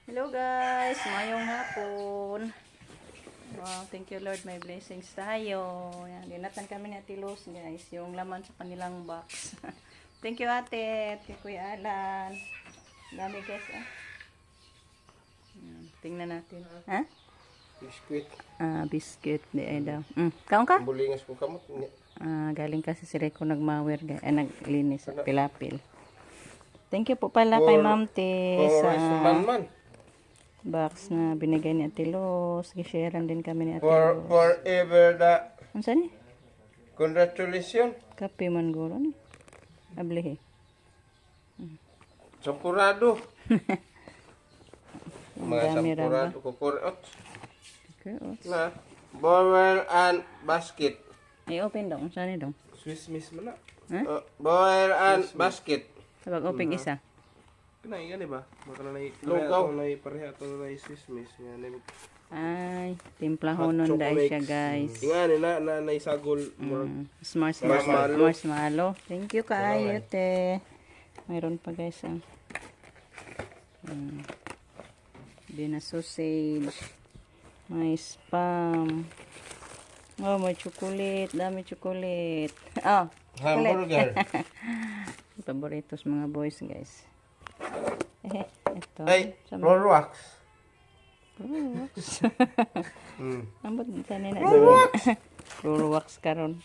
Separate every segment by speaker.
Speaker 1: Hello guys, mayong hapon. Wow, thank you Lord, may blessings tayo. Yan, dinatan kami ni Ate Luz guys, yung laman sa kanilang box. Thank you ate, kay Kuya Alan. Dami guys ah. Yan, tingnan natin. Ha?
Speaker 2: Biskuit.
Speaker 1: Biscuit di ay daw. Kaon ka?
Speaker 2: Bulingas ko kamot.
Speaker 1: Galing kasi si Rico nagmawer guys, naglinis sa pilapil. Thank you po pala kay Ma'am T sa box na binigay ni Ate Luz. Gisharean din kami ni Ate Luz.
Speaker 2: Forever the
Speaker 1: Ano saan eh?
Speaker 2: congratulations.
Speaker 1: Kape man guro ni. Ablihi.
Speaker 2: Sampurado. Mga
Speaker 1: dami
Speaker 2: sampurado kukurot.
Speaker 1: Okay,
Speaker 2: Na. Bowel and basket.
Speaker 1: I-open dong. Saan ni dong?
Speaker 2: Swiss miss mo na.
Speaker 1: Huh?
Speaker 2: Bowel and basket.
Speaker 1: Sabag open isa.
Speaker 3: Kenai kan ba? Baka na
Speaker 2: Lugaw.
Speaker 3: pareha to na Swiss miss nga na.
Speaker 1: Ay, timplahon nun dahil siya guys.
Speaker 3: Ingani na isagol
Speaker 1: Marshmallow. Thank you kaayo te. Mayroon pa guys ah. Bina sausage. May spam. Oh, may chocolate. Dami chocolate. Oh,
Speaker 2: Hamburger.
Speaker 1: Paboritos mga boys guys. Ito.
Speaker 2: Ay, Rolwax.
Speaker 1: Ambot tani na. Rolwax karon.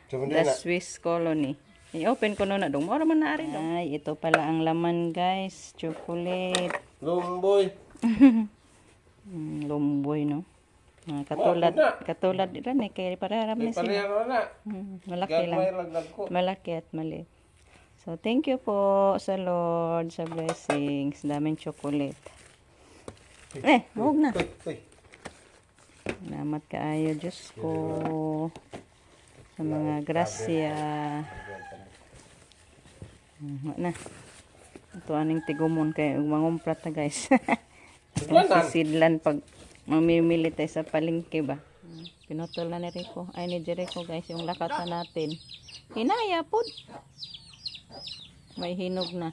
Speaker 1: The Swiss Colony. I-open ko na dong. Mora man na rin dong. Ay, ito pala ang laman guys. Chocolate.
Speaker 2: Lumboy.
Speaker 1: Lumboy no. Katulad rin eh. Kaya parehara ni sila.
Speaker 2: Pareha na.
Speaker 1: Malaki lang. Malaki at maliit. So, thank you po sa Lord, sa blessings. Daming chocolate. Huwag na. Salamat kaayo, Diyos ko. Sa mga grasya. Na. Ito aning tigumon kayo. Mangumprat na guys. Sisidlan pag mamimili tayo sa palengke ba. Pinutol na ni Rico. Ay ni Jericho guys. Yung lakatan natin. Hinaya po. May hinog na.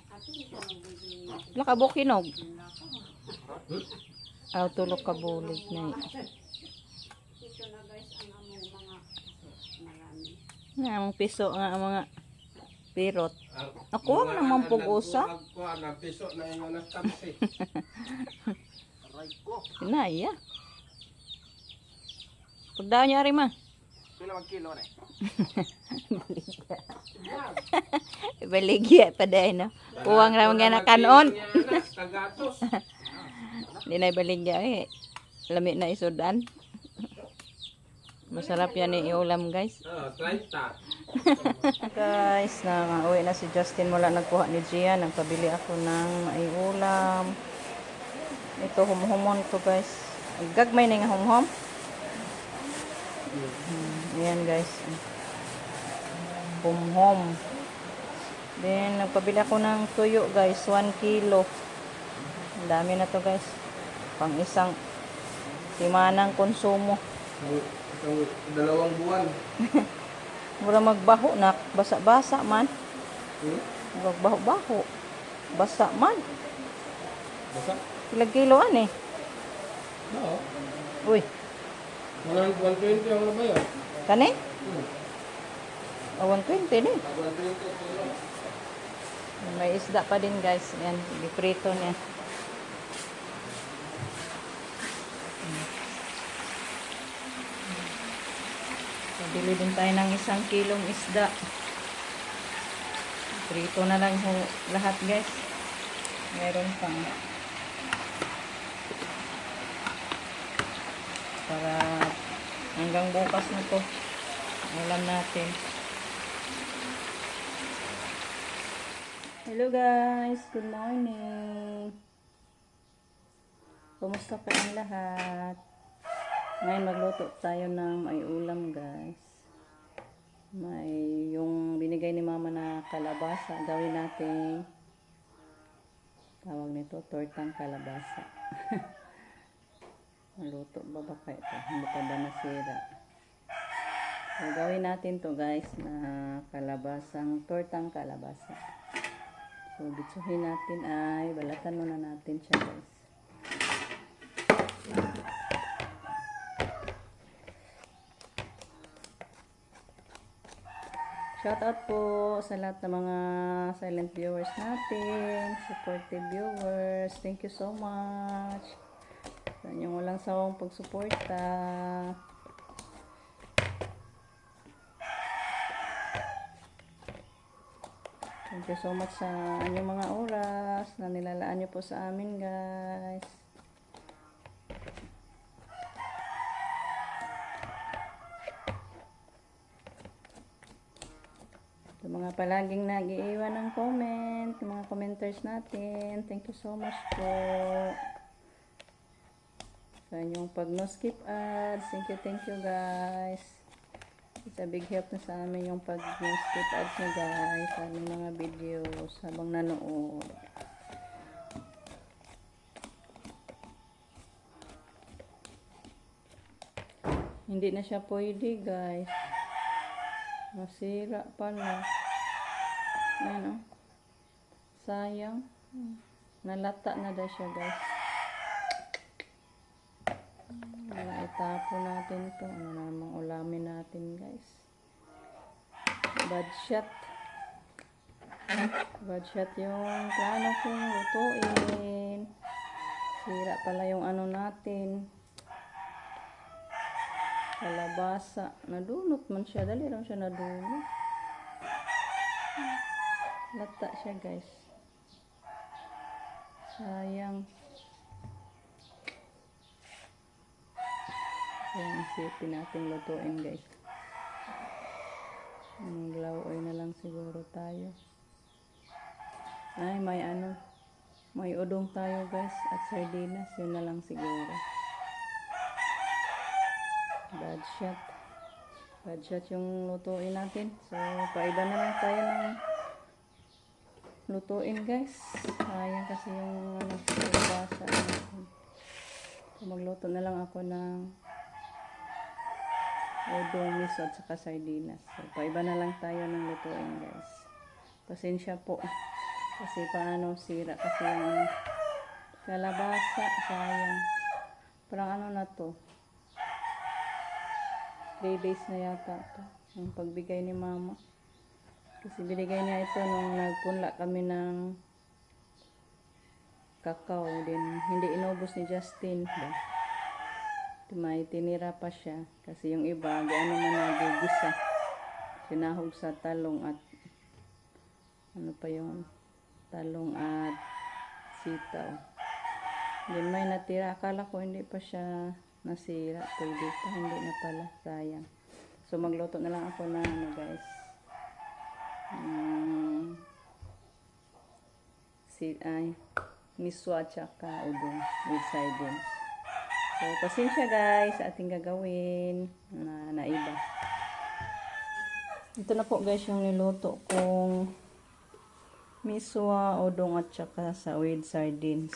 Speaker 1: Lakabok hinog. Tulok kabulig na. Ang piso nga mga pirot. Ako ang naman pag-usa.
Speaker 2: Piso na yung nastansi.
Speaker 1: Hinaya. Pagdaw niya rin ma.
Speaker 3: Pila mag kilo na.
Speaker 1: Baligya pa dahil no. Uwang ramang nga kanon. Hindi na baligya eh. Lami na isudan. Masarap yan iulam guys.
Speaker 2: 30.
Speaker 1: Guys, uwi na si Justin mula nagkuha ni Gian. Nagpabili ako ng maiulam. Ito humhumon to guys. Gagmay na nga humhum. Ayan guys. Humhum. Then nagpabili ako ng tuyo guys. 1 kilo. Ang dami na to guys. Pang isang simanang konsumo.
Speaker 3: Itong 2 buwan.
Speaker 1: Mura magbaho na. Basa-basa man. Magbaho-baho. Basa man.
Speaker 3: Basta?
Speaker 1: Ilang kiloan eh.
Speaker 3: Oo.
Speaker 1: Uy.
Speaker 3: 120 ang labay ah.
Speaker 1: Kani? 120 din.
Speaker 3: 120 kilo.
Speaker 1: May isda pa din guys. Yan. Iprito niya. Bili din tayo ng 1 kilong isda. Prito na lang lahat guys. Meron pang para hanggang bukas na to. Alam natin. Hello guys, good morning. Kumusta pa ang lahat? Ngayon magluto tayo ng may ulam guys. May yung binigay ni mama na kalabasa. Gawin natin tawag nito tortang kalabasa. Maluto ba kaya ito? Hindi pa ba nasira? So, gawin natin to guys na kalabasang tortang kalabasa. So, bitsuhin natin ay balatan muna natin siya guys. Shout out po sa lahat ng mga silent viewers natin, supportive viewers. Thank you so much sa inyong walang sawang pagsuporta. Thank you so much sa inyong mga oras na nilalaan nyo po sa amin, guys. Sa mga palaging nag-iiwan ng comment, yung mga commenters natin, thank you so much po sa inyong pag no skip ads. Thank you guys. It's a big help na sa amin yung pag no skip ads nyo guys sa aming mga videos habang nanood. Hindi na siya pwede guys. Masira pala. Ayan o. Sayang. Nalata na daw siya guys. Itapon natin ito. Ano namang ulamin natin guys. Bad shot. Bad shot yung plano kong lutuin. Sira pala yung ano natin. Kalabasa. Nadunot man siya. Dali lang siya nadunot. Lata siya guys. Sayang. Ayan, isipin natin lutuin guys. Maglawoy na lang siguro tayo. Ay, may ano. May udong tayo guys. At sardinas. Yun na lang siguro. Bad shot. Bad shot yung lutuin natin. So, paiba na lang tayo ng lutuin guys. Sayang kasi yung ano, kalabasa natin. So, magluto na lang ako ng udong, miso at saka sardinas. So, paiba na lang tayo ng lutuin guys. Pasensya po. Kasi paano sira kasi yung kalabasa. Sayang. Parang ano na to. 3 days na yata to. Ang pagbigay ni mama. Kasi binigay niya ito nung nagpunla kami ng kakao. Then, hindi inubos ni Justin. May tinira pa siya. Kasi yung iba, ano man nagigisa. Sinahog sa talong at ano pa yung talong at sitaw. Then may natira. Akala ko hindi pa siya nasira. Pwede pa. Hindi na pala. Sayang. So magluto na lang ako na ano guys. Miso at saka udong with sardines. So, pasensya guys sa ating gagawin na naiba. Ito na po guys yung niluto kong miswa, udong at saka sa with sardines.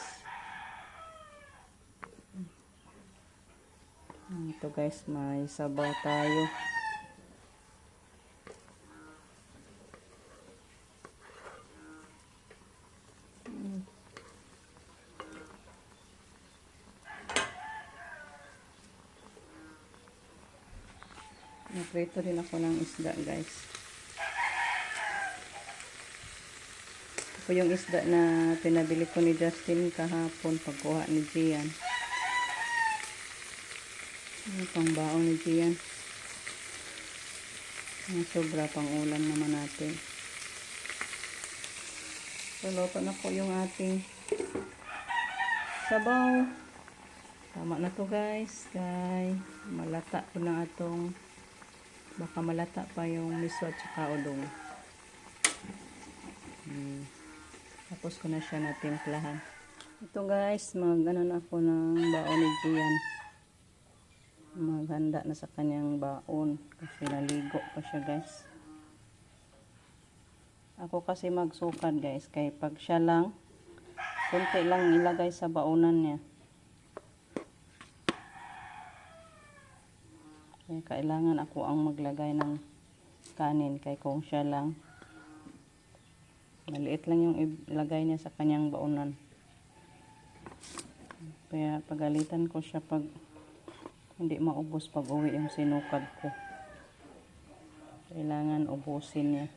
Speaker 1: Ito guys, may sabaw tayo. Naprito din ako ng isda guys. Ito po yung isda na pinabili ko ni Justin kahapon pagkuha ni Gian. Ano pang baon ni Gian. Sobra pang ulam naman natin. So, luto na po yung ating sabaw. Tama na to guys. Kay malata ko na atong baka malata pa yung miso at saka udong. Tapos ko na siya natimplahan. Ito guys, mag-ano na ako ng baon ni Gian. Maghanda na sa kanyang baon. Kasi naligo pa siya guys. Ako kasi magsukad guys. Kaya pag siya lang, kunti lang ilagay sa baonan niya. Kaya kailangan ako ang maglagay ng kanin. Kaya kung siya lang, maliit lang yung ilagay niya sa kanyang baonan. Kaya pagalitan ko siya pag hindi maubos pag uwi yung sinukad ko. Kailangan ubusin niya.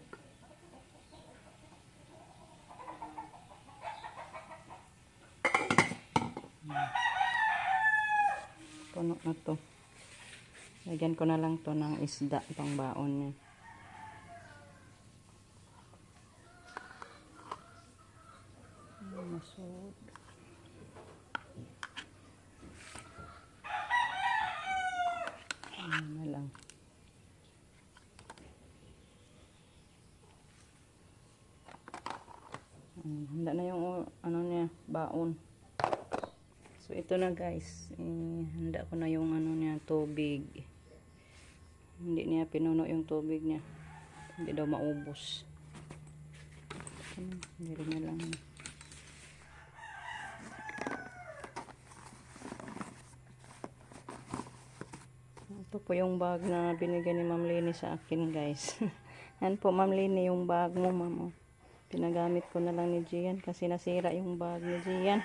Speaker 1: Puno na to. Lagyan ko na lang to ng isda pang baon niya. Masud. Ayan na lang. Handa na yung ano niya, baon. So ito na guys, handa ko na yung ano niya, tubig. Hindi niya pinuno yung tubig niya. Hindi daw maubos. Hindi rin na lang. Ito po yung bag na binigyan ni Ma'am Lini sa akin guys. Yan po Ma'am Lini yung bag mo Ma'am. Pinagamit ko na lang ni Gian kasi nasira yung bag ni Gian.